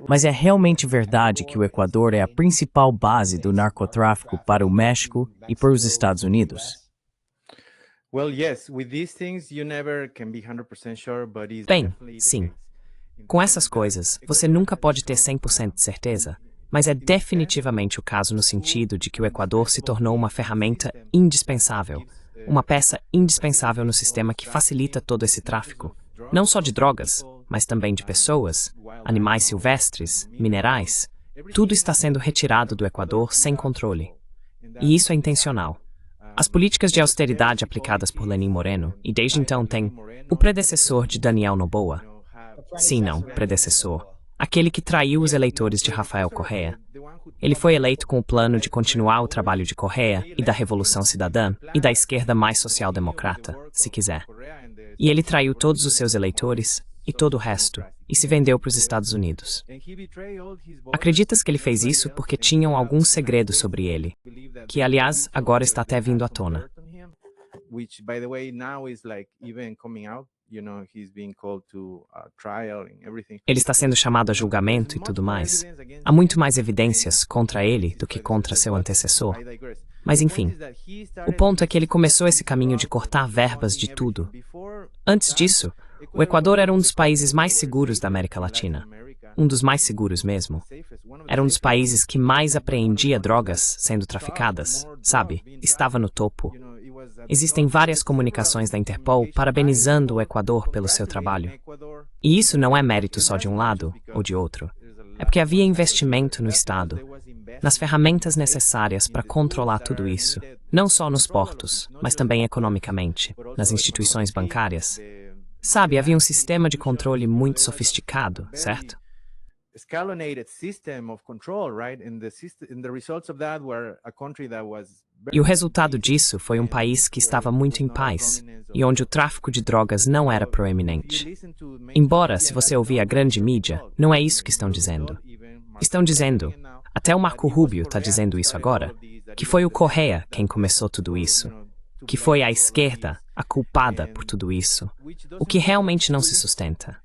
Mas é realmente verdade que o Equador é a principal base do narcotráfico para o México e para os Estados Unidos? Bem, sim. Com essas coisas, você nunca pode ter 100% de certeza, mas é definitivamente o caso no sentido de que o Equador se tornou uma ferramenta indispensável, uma peça indispensável no sistema que facilita todo esse tráfico, não só de drogas, mas também de pessoas, animais silvestres, minerais. Tudo está sendo retirado do Equador sem controle. E isso é intencional. As políticas de austeridade aplicadas por Lenín Moreno, e desde então tem o predecessor de Daniel Noboa. Sim, não, predecessor. Aquele que traiu os eleitores de Rafael Correa. Ele foi eleito com o plano de continuar o trabalho de Correa e da Revolução Cidadã e da esquerda mais social-democrata, se quiser. E ele traiu todos os seus eleitores e todo o resto, e se vendeu para os Estados Unidos. Acreditas que ele fez isso porque tinham algum segredo sobre ele, que, aliás, agora está até vindo à tona. Ele está sendo chamado a julgamento e tudo mais. Há muito mais evidências contra ele do que contra seu antecessor. Mas enfim, o ponto é que ele começou esse caminho de cortar verbas de tudo. Antes disso, o Equador era um dos países mais seguros da América Latina. Um dos mais seguros mesmo. Era um dos países que mais apreendia drogas sendo traficadas, sabe? Estava no topo. Existem várias comunicações da Interpol parabenizando o Equador pelo seu trabalho. E isso não é mérito só de um lado ou de outro. É porque havia investimento no Estado, nas ferramentas necessárias para controlar tudo isso, não só nos portos, mas também economicamente, nas instituições bancárias. Sabe, havia um sistema de controle muito sofisticado, certo? E o resultado disso foi um país que estava muito em paz, e onde o tráfico de drogas não era proeminente. Embora, se você ouvir a grande mídia, não é isso que estão dizendo. Estão dizendo, até o Marco Rubio está dizendo isso agora, que foi o Correa quem começou tudo isso, que foi a esquerda a culpada por tudo isso, o que realmente não se sustenta.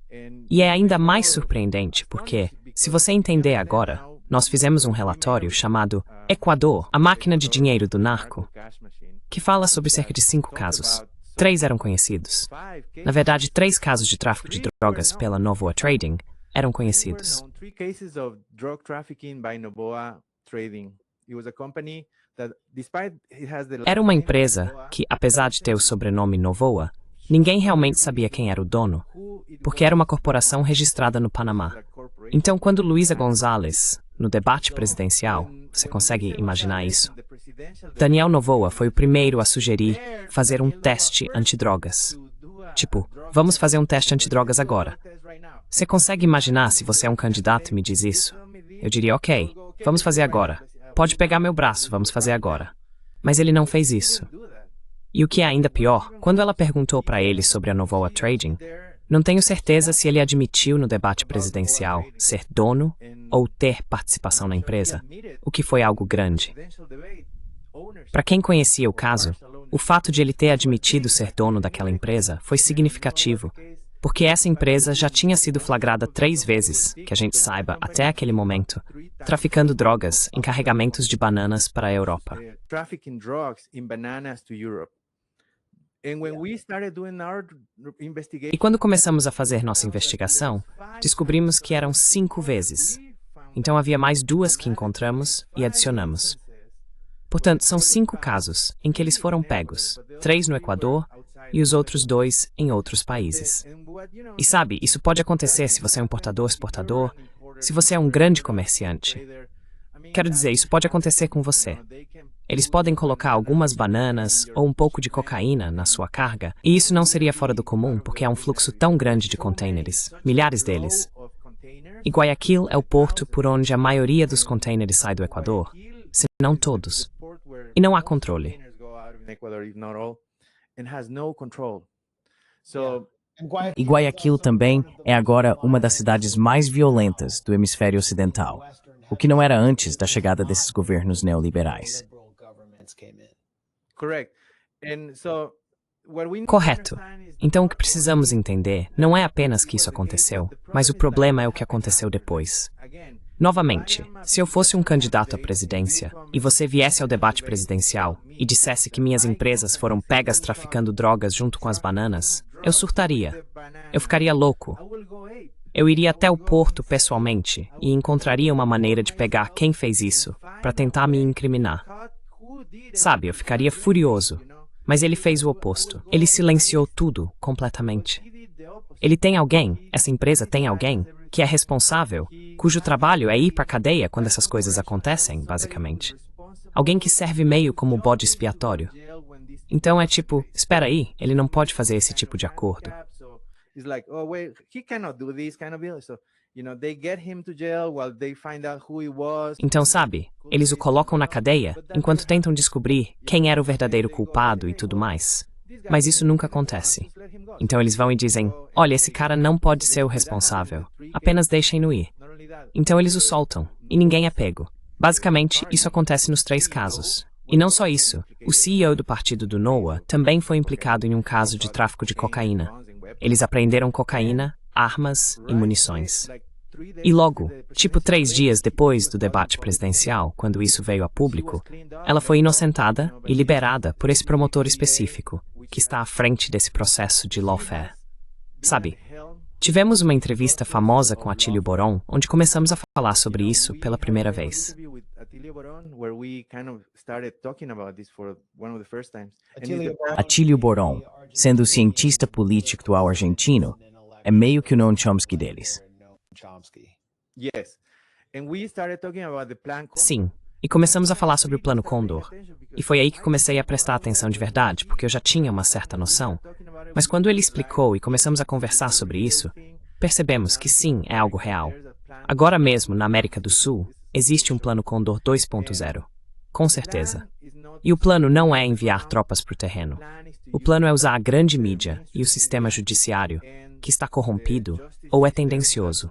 E é ainda mais surpreendente porque, se você entender agora, nós fizemos um relatório chamado Equador, a máquina de dinheiro do narco, que fala sobre cerca de 5 casos. 3 eram conhecidos. Na verdade, 3 casos de tráfico de drogas pela Novoa Trading eram conhecidos. Era uma empresa que, apesar de ter o sobrenome Novoa, ninguém realmente sabia quem era o dono, porque era uma corporação registrada no Panamá. Então, quando Luisa González, no debate presidencial, você consegue imaginar isso? Daniel Noboa foi o primeiro a sugerir fazer um teste antidrogas. Tipo, vamos fazer um teste antidrogas agora. Você consegue imaginar se você é um candidato e me diz isso? Eu diria, ok, vamos fazer agora. Pode pegar meu braço, vamos fazer agora. Mas ele não fez isso. E o que é ainda pior, quando ela perguntou para ele sobre a Novoa Trading, não tenho certeza se ele admitiu no debate presidencial ser dono ou ter participação na empresa, o que foi algo grande. Para quem conhecia o caso, o fato de ele ter admitido ser dono daquela empresa foi significativo, porque essa empresa já tinha sido flagrada 3 vezes, que a gente saiba, até aquele momento, traficando drogas em carregamentos de bananas para a Europa. E quando começamos a fazer nossa investigação, descobrimos que eram 5 vezes. Então havia mais 2 que encontramos e adicionamos. Portanto, são 5 casos em que eles foram pegos, 3 no Equador e os outros 2 em outros países. E sabe, isso pode acontecer se você é um importador, exportador, se você é um grande comerciante. Quero dizer, isso pode acontecer com você. Eles podem colocar algumas bananas ou um pouco de cocaína na sua carga, e isso não seria fora do comum porque há um fluxo tão grande de containers, milhares deles. E Guayaquil é o porto por onde a maioria dos containers sai do Equador, se não todos. E não há controle. E Guayaquil também é agora uma das cidades mais violentas do hemisfério ocidental, o que não era antes da chegada desses governos neoliberais. Correto. Então o que precisamos entender não é apenas que isso aconteceu, mas o problema é o que aconteceu depois. Novamente, se eu fosse um candidato à presidência e você viesse ao debate presidencial e dissesse que minhas empresas foram pegas traficando drogas junto com as bananas, eu surtaria. Eu ficaria louco. Eu iria até o porto pessoalmente e encontraria uma maneira de pegar quem fez isso para tentar me incriminar. Sabe, eu ficaria furioso. Mas ele fez o oposto. Ele silenciou tudo completamente. Ele tem alguém, essa empresa tem alguém, que é responsável, cujo trabalho é ir para a cadeia quando essas coisas acontecem, basicamente. Alguém que serve meio como bode expiatório. Então é tipo, espera aí, ele não pode fazer esse tipo de acordo. Então, sabe, eles o colocam na cadeia enquanto tentam descobrir quem era o verdadeiro culpado e tudo mais. Mas isso nunca acontece. Então eles vão e dizem, olha, esse cara não pode ser o responsável, apenas deixem-no ir. Então eles o soltam, e ninguém é pego. Basicamente, isso acontece nos 3 casos. E não só isso, o CEO do partido do Noah também foi implicado em um caso de tráfico de cocaína. Eles apreenderam cocaína, armas e munições. E logo, tipo 3 dias depois do debate presidencial, quando isso veio a público, ela foi inocentada e liberada por esse promotor específico, que está à frente desse processo de lawfare. Sabe, tivemos uma entrevista famosa com Atílio Boron, onde começamos a falar sobre isso pela primeira vez. Atílio Boron, sendo o cientista político argentino, é meio que o Noam Chomsky deles. Sim, e começamos a falar sobre o Plano Condor. E foi aí que comecei a prestar atenção de verdade, porque eu já tinha uma certa noção. Mas quando ele explicou e começamos a conversar sobre isso, percebemos que sim, é algo real. Agora mesmo, na América do Sul, existe um Plano Condor 2.0. Com certeza. E o plano não é enviar tropas para o terreno. O plano é usar a grande mídia e o sistema judiciário, que está corrompido ou é tendencioso.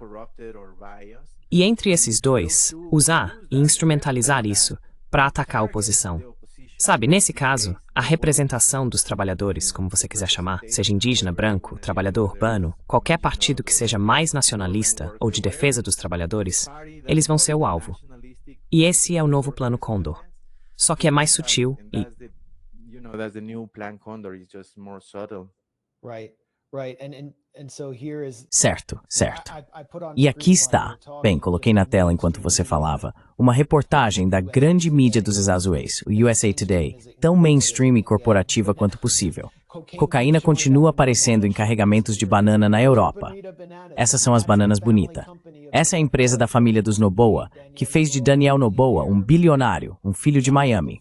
E entre esses dois, usar e instrumentalizar isso para atacar a oposição. Sabe, nesse caso, a representação dos trabalhadores, como você quiser chamar, seja indígena, branco, trabalhador urbano, qualquer partido que seja mais nacionalista ou de defesa dos trabalhadores, eles vão ser o alvo. E esse é o novo Plano Condor. Só que é mais sutil e... Certo, certo. E aqui está, bem, coloquei na tela enquanto você falava, uma reportagem da grande mídia dos Estados Unidos, o USA Today, tão mainstream e corporativa quanto possível. Cocaína continua aparecendo em carregamentos de banana na Europa. Essas são as bananas Bonita. Essa é a empresa da família dos Noboa, que fez de Daniel Noboa um bilionário, um filho de Miami.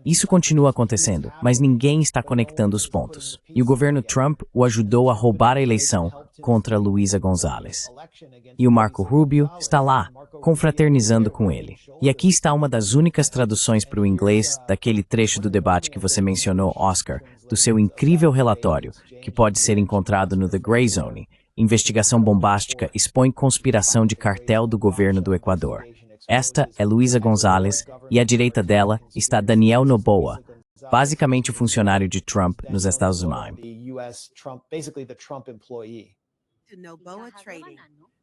Isso continua acontecendo, mas ninguém está conectando os pontos. E o governo Trump o ajudou a roubar a eleição contra Luisa González. E o Marco Rubio está lá, confraternizando com ele. E aqui está uma das únicas traduções para o inglês daquele trecho do debate que você mencionou, Oscar, do seu incrível relatório, que pode ser encontrado no The Gray Zone. Investigação bombástica expõe conspiração de cartel do governo do Equador. Esta é Luisa González e à direita dela está Daniel Noboa, basicamente o funcionário de Trump nos Estados Unidos.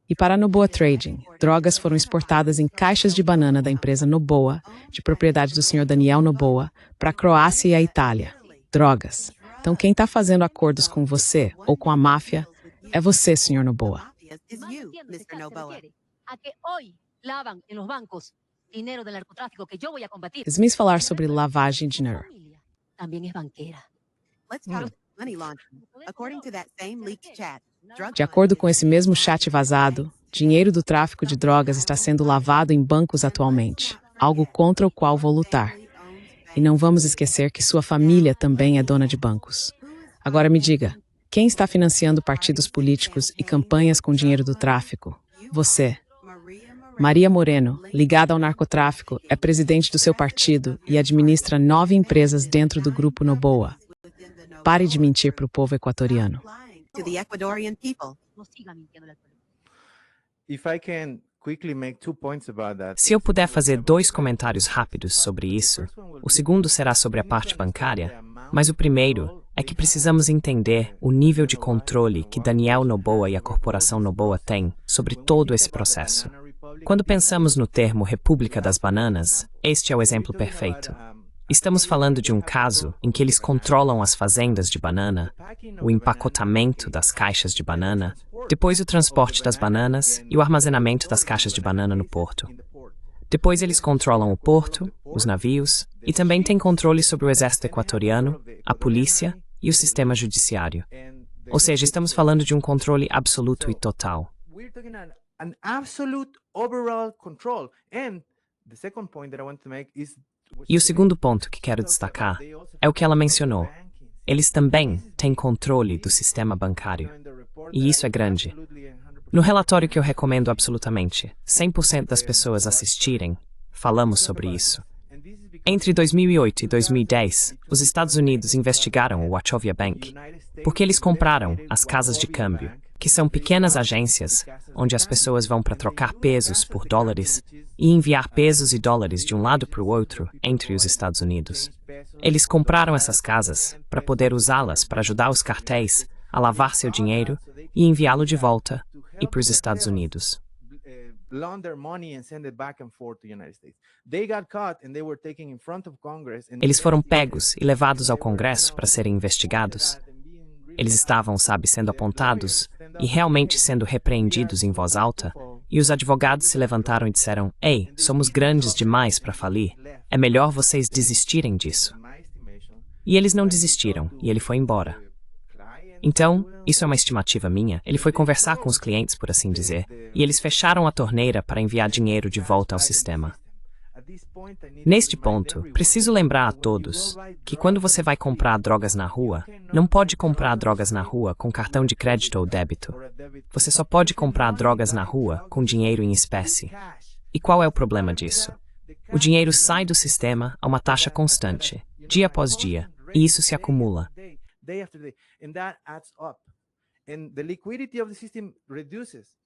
E para a Noboa Trading, drogas foram exportadas em caixas de banana da empresa Noboa, de propriedade do senhor Daniel Noboa, para a Croácia e a Itália. Drogas. Então quem está fazendo acordos com você ou com a máfia é você, senhor Noboa. Smith falar sobre lavagem de dinheiro. De acordo com esse mesmo chat vazado, dinheiro do tráfico de drogas está sendo lavado em bancos atualmente, algo contra o qual vou lutar. E não vamos esquecer que sua família também é dona de bancos. Agora me diga, quem está financiando partidos políticos e campanhas com dinheiro do tráfico? Você. Maria Moreno, ligada ao narcotráfico, é presidente do seu partido e administra 9 empresas dentro do grupo Noboa. Pare de mentir para o povo equatoriano. Se eu puder fazer 2 comentários rápidos sobre isso, o segundo será sobre a parte bancária, mas o primeiro é que precisamos entender o nível de controle que Daniel Noboa e a Corporação Noboa têm sobre todo esse processo. Quando pensamos no termo República das Bananas, este é o exemplo perfeito. Estamos falando de um caso em que eles controlam as fazendas de banana, o empacotamento das caixas de banana, depois o transporte das bananas e o armazenamento das caixas de banana no porto. Depois eles controlam o porto, os navios, e também têm controle sobre o exército equatoriano, a polícia e o sistema judiciário. Ou seja, estamos falando de um controle absoluto e total. E o segundo ponto que quero destacar é o que ela mencionou. Eles também têm controle do sistema bancário. E isso é grande. No relatório que eu recomendo absolutamente, 100% das pessoas assistirem, falamos sobre isso. Entre 2008 e 2010, os Estados Unidos investigaram o Wachovia Bank porque eles compraram as casas de câmbio, que são pequenas agências onde as pessoas vão para trocar pesos por dólares e enviar pesos e dólares de um lado para o outro entre os Estados Unidos. Eles compraram essas casas para poder usá-las para ajudar os cartéis a lavar seu dinheiro e enviá-lo de volta e para os Estados Unidos. Eles foram pegos e levados ao Congresso para serem investigados. Eles estavam, sendo apontados e realmente sendo repreendidos em voz alta, e os advogados se levantaram e disseram: "Ei, somos grandes demais para falir. É melhor vocês desistirem disso." E eles não desistiram, e ele foi embora. Então, isso é uma estimativa minha, ele foi conversar com os clientes, por assim dizer, e eles fecharam a torneira para enviar dinheiro de volta ao sistema. Neste ponto, preciso lembrar a todos que quando você vai comprar drogas na rua, não pode comprar drogas na rua com cartão de crédito ou débito. Você só pode comprar drogas na rua com dinheiro em espécie. E qual é o problema disso? O dinheiro sai do sistema a uma taxa constante, dia após dia, e isso se acumula.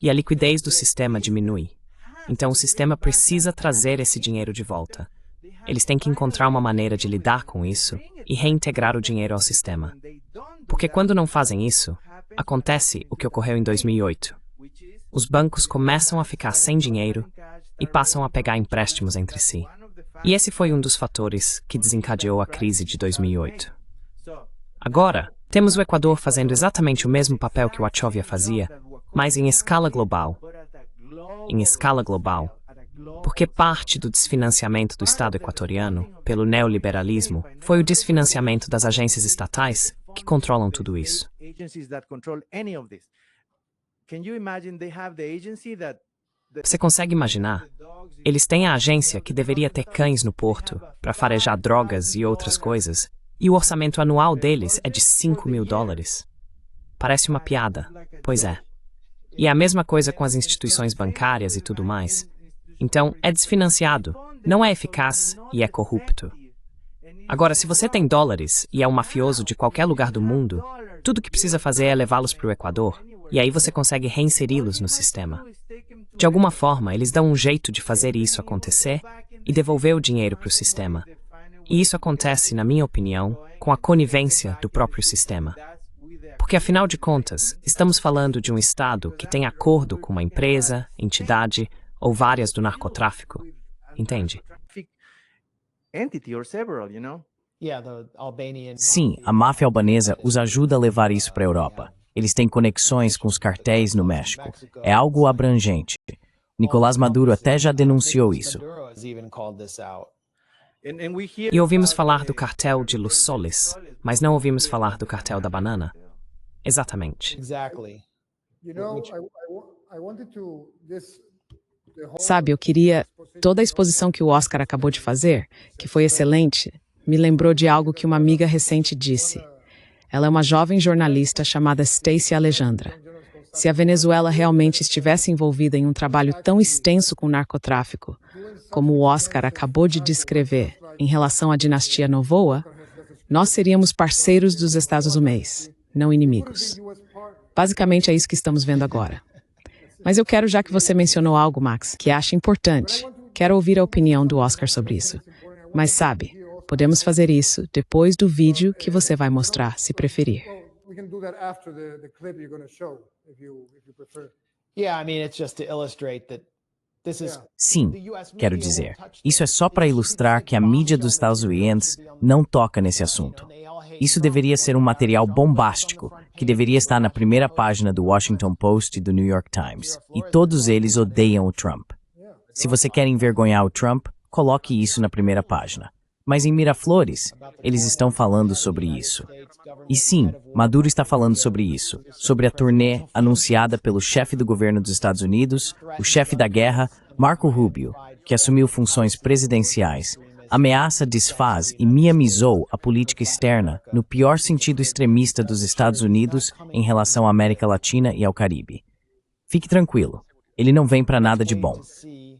E a liquidez do sistema diminui. Então o sistema precisa trazer esse dinheiro de volta. Eles têm que encontrar uma maneira de lidar com isso e reintegrar o dinheiro ao sistema. Porque quando não fazem isso, acontece o que ocorreu em 2008. Os bancos começam a ficar sem dinheiro e passam a pegar empréstimos entre si. E esse foi um dos fatores que desencadeou a crise de 2008. Agora, temos o Equador fazendo exatamente o mesmo papel que o Wachovia fazia, mas em escala global. Em escala global. Porque parte do desfinanciamento do Estado equatoriano, pelo neoliberalismo, foi o desfinanciamento das agências estatais que controlam tudo isso. Você consegue imaginar? Eles têm a agência que deveria ter cães no porto para farejar drogas e outras coisas, e o orçamento anual deles é de $5.000. Parece uma piada, pois é. E é a mesma coisa com as instituições bancárias e tudo mais. Então, é desfinanciado, não é eficaz e é corrupto. Agora, se você tem dólares e é um mafioso de qualquer lugar do mundo, tudo o que precisa fazer é levá-los para o Equador, e aí você consegue reinseri-los no sistema. De alguma forma, eles dão um jeito de fazer isso acontecer e devolver o dinheiro para o sistema. E isso acontece, na minha opinião, com a conivência do próprio sistema. Porque, afinal de contas, estamos falando de um Estado que tem acordo com uma empresa, entidade ou várias do narcotráfico. Entende? Sim, a máfia albanesa os ajuda a levar isso para a Europa. Eles têm conexões com os cartéis no México. É algo abrangente. Nicolás Maduro até já denunciou isso. E ouvimos falar do cartel de Los Soles, mas não ouvimos falar do cartel da banana. Exatamente. Sabe, eu queria... Toda a exposição que o Oscar acabou de fazer, que foi excelente, me lembrou de algo que uma amiga recente disse. Ela é uma jovem jornalista chamada Stacey Alejandra. Se a Venezuela realmente estivesse envolvida em um trabalho tão extenso com o narcotráfico, como o Oscar acabou de descrever em relação à dinastia Noboa, nós seríamos parceiros dos Estados Unidos, não inimigos. Basicamente é isso que estamos vendo agora. Mas eu quero, já que você mencionou algo, Max, que acha importante, quero ouvir a opinião do Oscar sobre isso. Mas sabe, Podemos fazer isso depois do vídeo que você vai mostrar, se preferir. We can do that after the clip you're going to show, if you prefer. Yeah, I mean, it's just to illustrate that this is Sim, quero dizer, isso é só para ilustrar que a mídia dos Estados Unidos não toca nesse assunto. Isso deveria ser um material bombástico, que deveria estar na primeira página do Washington Post e do New York Times. E todos eles odeiam o Trump. Se você quer envergonhar o Trump, coloque isso na primeira página. Mas em Miraflores, eles estão falando sobre isso. E sim, Maduro está falando sobre isso, sobre a turnê anunciada pelo chefe do governo dos Estados Unidos, o chefe da guerra, Marco Rubio, que assumiu funções presidenciais, ameaça, desfaz e miamizou a política externa no pior sentido extremista dos Estados Unidos em relação à América Latina e ao Caribe. Fique tranquilo, ele não vem para nada de bom.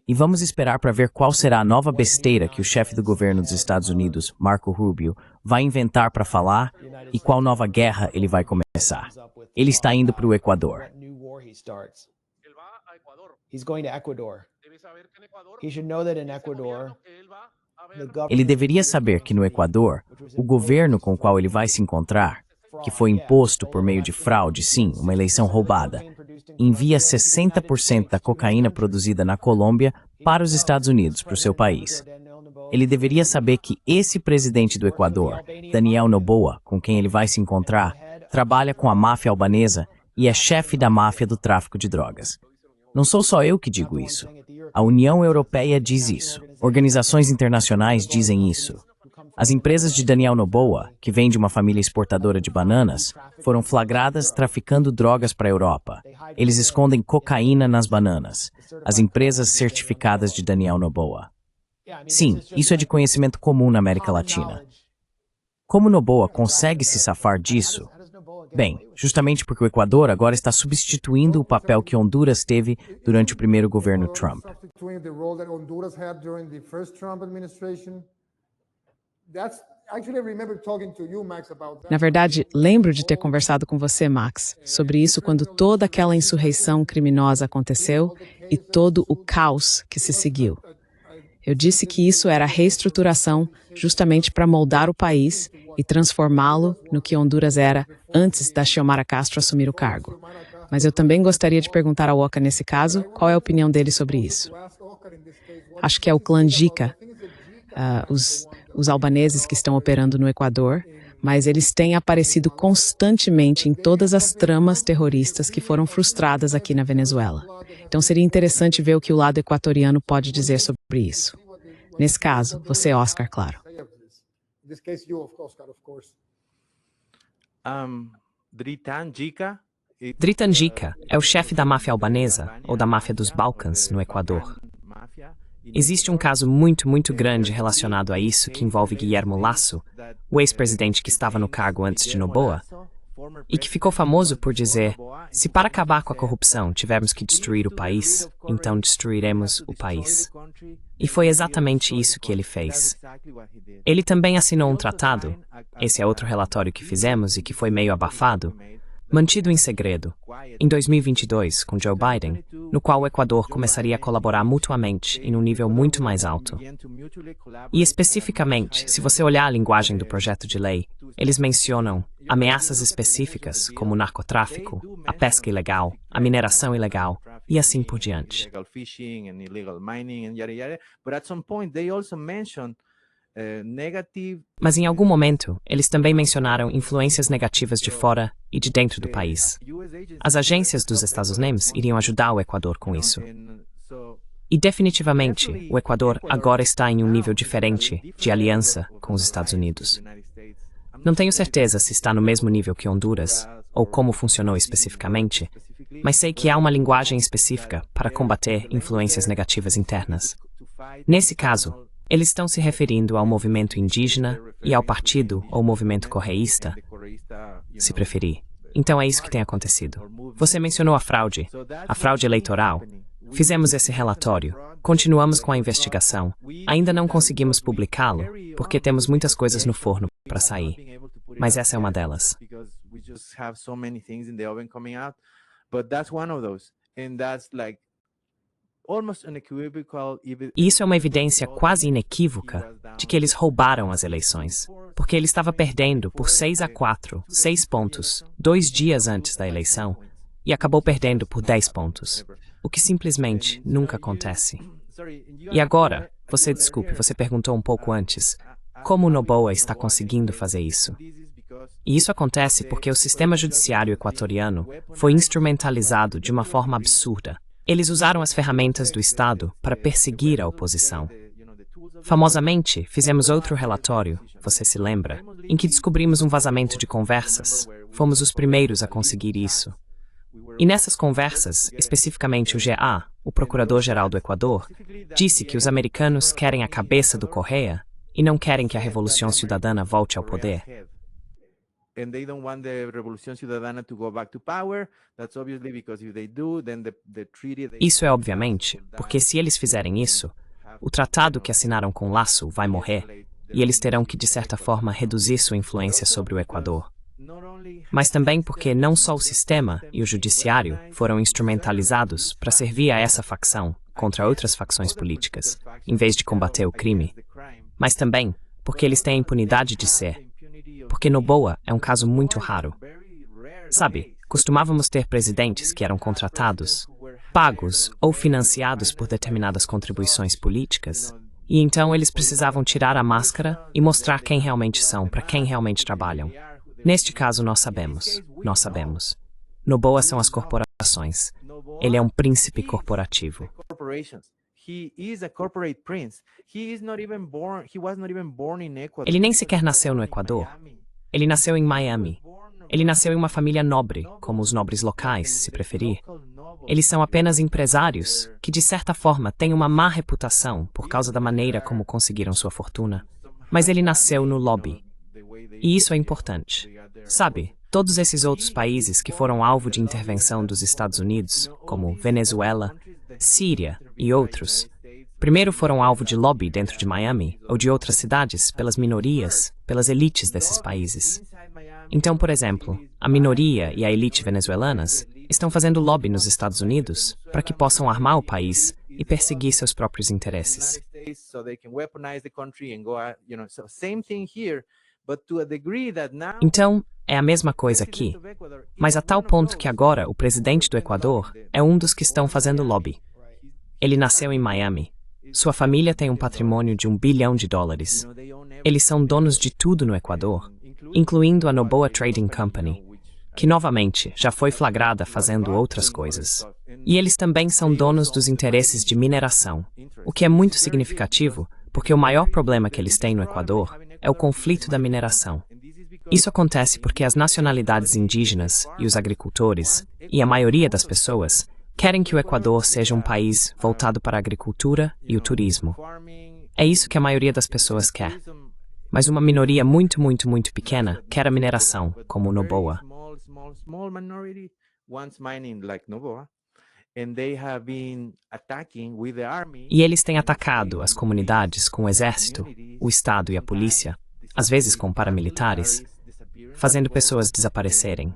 E vamos esperar para ver qual será a nova besteira que o chefe do governo dos Estados Unidos, Marco Rubio, vai inventar para falar e qual nova guerra ele vai começar. Ele está indo para o Equador. He's going to Ecuador. He should know that in Ecuador, Ele deveria saber que no Equador, o governo com o qual ele vai se encontrar, que foi imposto por meio de fraude, sim, uma eleição roubada, envia 60% da cocaína produzida na Colômbia para os Estados Unidos, para o seu país. Ele deveria saber que esse presidente do Equador, Daniel Noboa, com quem ele vai se encontrar, trabalha com a máfia albanesa e é chefe da máfia do tráfico de drogas. Não sou só eu que digo isso. A União Europeia diz isso. Organizações internacionais dizem isso. As empresas de Daniel Noboa, que vêm de uma família exportadora de bananas, foram flagradas traficando drogas para a Europa. Eles escondem cocaína nas bananas. As empresas certificadas de Daniel Noboa. Sim, isso é de conhecimento comum na América Latina. Como Noboa consegue se safar disso? Bem, justamente porque o Equador agora está substituindo o papel que Honduras teve durante o primeiro governo Trump. Na verdade, lembro de ter conversado com você, Max, sobre isso quando toda aquela insurreição criminosa aconteceu e todo o caos que se seguiu. Eu disse que isso era reestruturação justamente para moldar o país e transformá-lo no que Honduras era antes da Xiomara Castro assumir o cargo. Mas eu também gostaria de perguntar ao Oca nesse caso, qual é a opinião dele sobre isso. Acho que é o clã Jica, os albaneses que estão operando no Equador, mas eles têm aparecido constantemente em todas as tramas terroristas que foram frustradas aqui na Venezuela. Então seria interessante ver o que o lado equatoriano pode dizer sobre isso. Nesse caso, você, Oscar, claro. Dritan Jica é o chefe da máfia albanesa, ou da máfia dos Balcãs, no Equador. Existe um caso muito grande relacionado a isso que envolve Guillermo Lasso, o ex-presidente que estava no cargo antes de Noboa, e que ficou famoso por dizer: se para acabar com a corrupção tivermos que destruir o país, então destruiremos o país. E foi exatamente isso que ele fez. Ele também assinou um tratado, esse é outro relatório que fizemos e que foi meio abafado, mantido em segredo, em 2022, com Joe Biden, no qual o Equador começaria a colaborar mutuamente em um nível muito mais alto. E especificamente, se você olhar a linguagem do projeto de lei, eles mencionam ameaças específicas, como o narcotráfico, a pesca ilegal, a mineração ilegal, e assim por diante. Mas em algum momento, eles também mencionaram influências negativas de fora e de dentro do país. As agências dos Estados Unidos iriam ajudar o Equador com isso. E definitivamente, o Equador agora está em um nível diferente de aliança com os Estados Unidos. Não tenho certeza se está no mesmo nível que Honduras, ou como funcionou especificamente, mas sei que há uma linguagem específica para combater influências negativas internas. Nesse caso, eles estão se referindo ao movimento indígena e ao partido ou movimento correísta, se preferir. Então é isso que tem acontecido. Você mencionou a fraude eleitoral. Fizemos esse relatório, continuamos com a investigação. Ainda não conseguimos publicá-lo, porque temos muitas coisas no forno para sair. Mas essa é uma delas. E isso é uma evidência quase inequívoca de que eles roubaram as eleições, porque ele estava perdendo por 6-4, 6 pontos, 2 dias antes da eleição, e acabou perdendo por 10 pontos, o que simplesmente nunca acontece. E agora, você perguntou um pouco antes, como o Noboa está conseguindo fazer isso? E isso acontece porque o sistema judiciário equatoriano foi instrumentalizado de uma forma absurda. Eles usaram as ferramentas do Estado para perseguir a oposição. Famosamente, fizemos outro relatório, você se lembra, em que descobrimos um vazamento de conversas. Fomos os primeiros a conseguir isso. E nessas conversas, especificamente o GA, o Procurador-Geral do Equador, disse que os americanos querem a cabeça do Correa e não querem que a Revolução Cidadana volte ao poder. Isso é obviamente porque se eles fizerem isso, o tratado que assinaram com Lasso vai morrer e eles terão que, de certa forma, reduzir sua influência sobre o Equador. Mas também porque não só o sistema e o judiciário foram instrumentalizados para servir a essa facção contra outras facções políticas, em vez de combater o crime, mas também porque eles têm a impunidade de ser. Porque Noboa é um caso muito raro. Sabe, costumávamos ter presidentes que eram contratados, pagos ou financiados por determinadas contribuições políticas, e então eles precisavam tirar a máscara e mostrar quem realmente são, para quem realmente trabalham. Neste caso, nós sabemos. Noboa são as corporações. Ele é um príncipe corporativo. Ele nem sequer nasceu no Equador. Ele nasceu em Miami. Ele nasceu em uma família nobre, como os nobres locais, se preferir. Eles são apenas empresários que, de certa forma, têm uma má reputação por causa da maneira como conseguiram sua fortuna. Mas ele nasceu no lobby. E isso é importante. Sabe, todos esses outros países que foram alvo de intervenção dos Estados Unidos, como Venezuela, Síria e outros, primeiro foram alvo de lobby dentro de Miami ou de outras cidades pelas minorias, pelas elites desses países. Então, por exemplo, a minoria e a elite venezuelanas estão fazendo lobby nos Estados Unidos para que possam armar o país e perseguir seus próprios interesses. Então, é a mesma coisa aqui, mas a tal ponto que agora o presidente do Equador é um dos que estão fazendo lobby. Ele nasceu em Miami. Sua família tem um patrimônio de $1 bilhão. Eles são donos de tudo no Equador, incluindo a Noboa Trading Company, que novamente já foi flagrada fazendo outras coisas. E eles também são donos dos interesses de mineração, o que é muito significativo, porque o maior problema que eles têm no Equador é o conflito da mineração. Isso acontece porque as nacionalidades indígenas e os agricultores, e a maioria das pessoas, querem que o Equador seja um país voltado para a agricultura e o turismo. É isso que a maioria das pessoas quer. Mas uma minoria muito pequena quer a mineração, como o Noboa. E eles têm atacado as comunidades com o exército, o Estado e a polícia, às vezes com paramilitares, fazendo pessoas desaparecerem.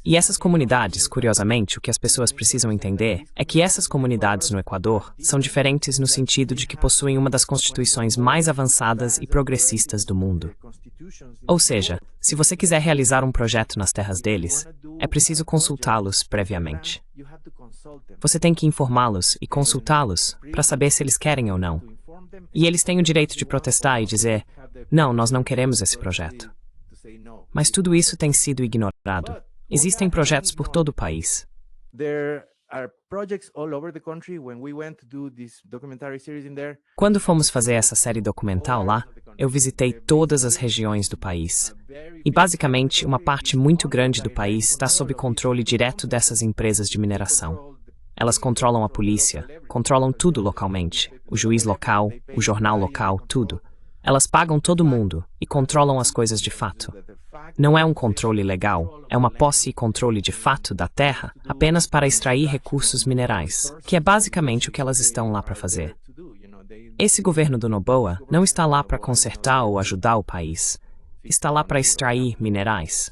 E essas comunidades, curiosamente, o que as pessoas precisam entender é que essas comunidades no Equador são diferentes no sentido de que possuem uma das constituições mais avançadas e progressistas do mundo. Ou seja, se você quiser realizar um projeto nas terras deles, é preciso consultá-los previamente. Você tem que informá-los e consultá-los para saber se eles querem ou não. E eles têm o direito de protestar e dizer, não, nós não queremos esse projeto. Mas tudo isso tem sido ignorado. Existem projetos por todo o país. Quando fomos fazer essa série documental lá, eu visitei todas as regiões do país. E basicamente, uma parte muito grande do país está sob controle direto dessas empresas de mineração. Elas controlam a polícia, controlam tudo localmente, o juiz local, o jornal local, tudo. Elas pagam todo mundo e controlam as coisas de fato. Não é um controle legal, é uma posse e controle de fato da terra apenas para extrair recursos minerais, que é basicamente o que elas estão lá para fazer. Esse governo do Noboa não está lá para consertar ou ajudar o país. Está lá para extrair minerais.